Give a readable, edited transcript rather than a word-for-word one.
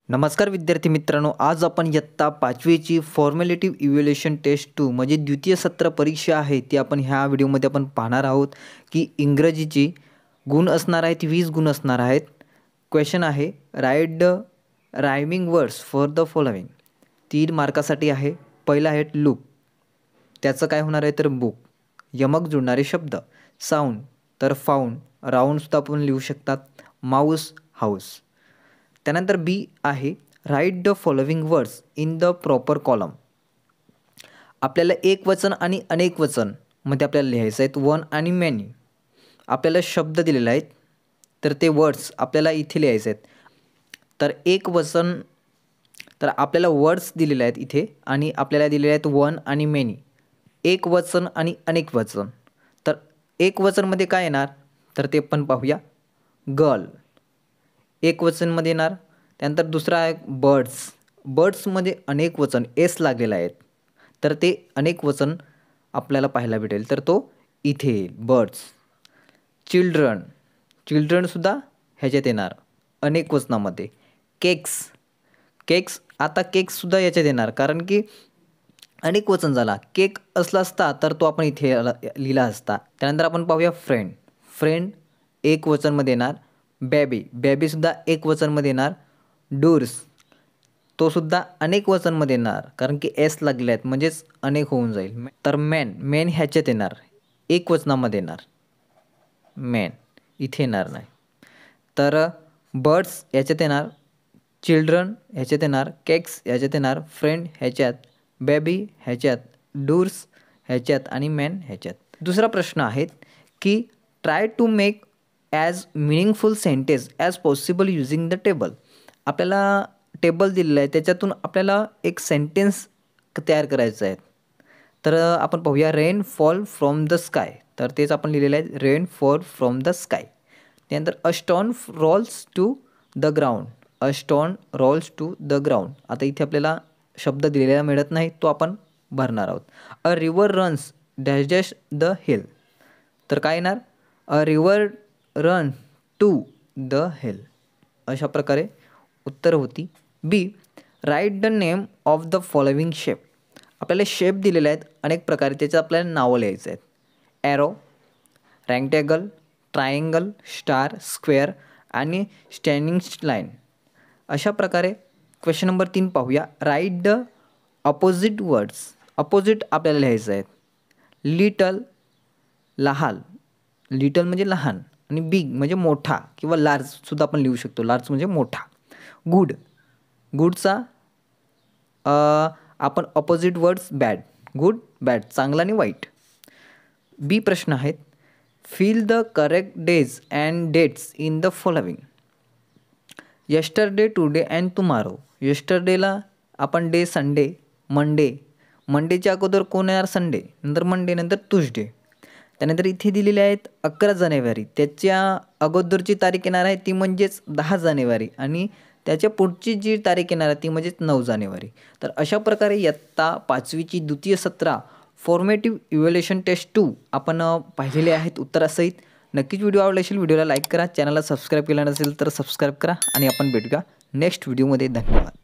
नमस्कार विद्यार्थी मित्रांनो, आज आपण इयत्ता 5वीची फॉर्मॅलिटिव्ह इव्हॅल्युएशन टेस्ट 2 म्हणजे द्वितीय सत्र परीक्षा आहे ती आपण ह्या व्हिडिओमध्ये आपण पाहणार आहोत की इंग्रजीची गुण असणार आहेत 20 गुण असणार आहेत. क्वेश्चन आहे write the rhyming words for the following. 3 मार्कासाठी आहे. पहिला आहे लुक, त्याचं काय होणार आहे तर बुक. यमक जुळणारे शब्द साऊंड तर फाऊंड, राऊंडसुद्धा आपण लिहू शकतात. Mouse house. त्यानंतर बी आहे write the following words in the proper column. आपल्याला एक वचन आणि अनेक वचन मध्ये आपल्याला लिहायचं आहेत. वन आणि मॅनी आपल्याला शब्द दिलेले आहेत तर ते वर्ड्स आपल्याला इथे लिहायचे आहेत. तर एक वचन तर आपल्याला वर्ड्स दिलेले आहेत इथे आणि आपल्याला दिलेले आहेत वन आणि मॅनी. एक वचन आणि अनेक वचन. तर एक वचनमध्ये काय येणार तर ते पण पाहूया. गर्ल एक वचनमध्ये येणार. त्यानंतर दुसरा आहे बर्ड्स. बर्ड्समध्ये अनेक वचन एस लागलेलं आहेत तर ते अनेक वचन आपल्याला पाहायला भेटेल तर तो इथे येईल बर्ड्स. चिल्ड्रन चिल्ड्रनसुद्धा ह्याच्यात येणार अनेक वचनामध्ये. केक्स केक्स आता केक्ससुद्धा याच्यात येणार कारण की अनेक वचन झाला. केक असला असता तर तो आपण इथे लिहिला असता. त्यानंतर आपण पाहूया फ्रेंड. फ्रेंड एक वचनमध्ये येणार. बेबी बेबीसुद्धा एक वचनमध्ये येणार. डोर्स तोसुद्धा अनेक वचनमध्ये येणार कारण की एस लागले आहेत म्हणजेच अनेक होऊन जाईल. तर मॅन मॅन ह्याच्यात येणार एक वचनामध्ये येणार. मॅन इथे येणार नाही. तर बर्ड्स ह्याच्यात येणार. चिल्ड्रन ह्याच्यात येणार. केक्स ह्याच्यात येणार. फ्रेंड ह्याच्यात. बेबी ह्याच्यात. डोर्स ह्याच्यात आणि मॅन ह्याच्यात. दुसरा प्रश्न आहे की try to make as meaningful sentence as possible using the table. आपल्याला टेबल दिलेलं आहे त्याच्यातून आपल्याला एक सेंटेन्स तयार करायचं आहे. तर आपण पाहूया rain fall from the sky. तर तेच आपण लिहिलेलं आहे rain fall from the sky. त्यानंतर a stone rolls to the ground. A stone rolls to the ground. आता इथे आपल्याला शब्द दिलेला मिळत नाही तो आपण भरणार आहोत. A river runs dash dash the hill. तर काय येणार a river run to the hill. अशा प्रकारे उत्तर होती. B write the name of the following shape. आपल्याला शेप दिलेले आहेत अनेक प्रकारे त्याचं आपल्याला नावं लिहायचं आहेत. Arrow, rectangle, triangle, star, square आणि स्टँडिंग लाईन. अशा प्रकारे क्वेश्चन नंबर 3 पाहूया. Write the opposite words. Opposite आपल्याला लिहायचं आहेत. लिटल लहान. लिटल म्हणजे लहान आणि बिग म्हणजे मोठा किंवा लार्जसुद्धा आपण लिहू शकतो. लार्ज म्हणजे मोठा. गुड गुडचा आपण opposite words bad. Good bad चांगला आणि वाईट. बी प्रश्न आहेत fill the correct days and dates in the following. Yesterday today and tomorrow. यस्टरडेला आपण डे संडे. मंडेच्या अगोदर कोण येणार संडे. नंतर मंडे नंतर ट्यूसडे. त्यानंतर इथे दिलेले आहेत 11 जानेवारी. त्याच्या अगोदरची तारीख येणार आहे ती म्हणजेच 10 जानेवारी आणि त्याच्या पुढची जी तारीख येणार आहे ती म्हणजेच 9 जानेवारी. तर अशा प्रकारे इयत्ता 5वीची द्वितीय सत्र फॉर्मेटिव्ह इव्हॅल्युएशन टेस्ट 2 आपण पाहिलेले आहेत उत्तरासहित. नक्कीच व्हिडिओ आवडला असेल व्हिडिओला लाईक करा. चॅनलला सबस्क्राईब केला नसेल तर सबस्क्राईब करा आणि आपण भेटूया नेक्स्ट व्हिडिओमध्ये. धन्यवाद.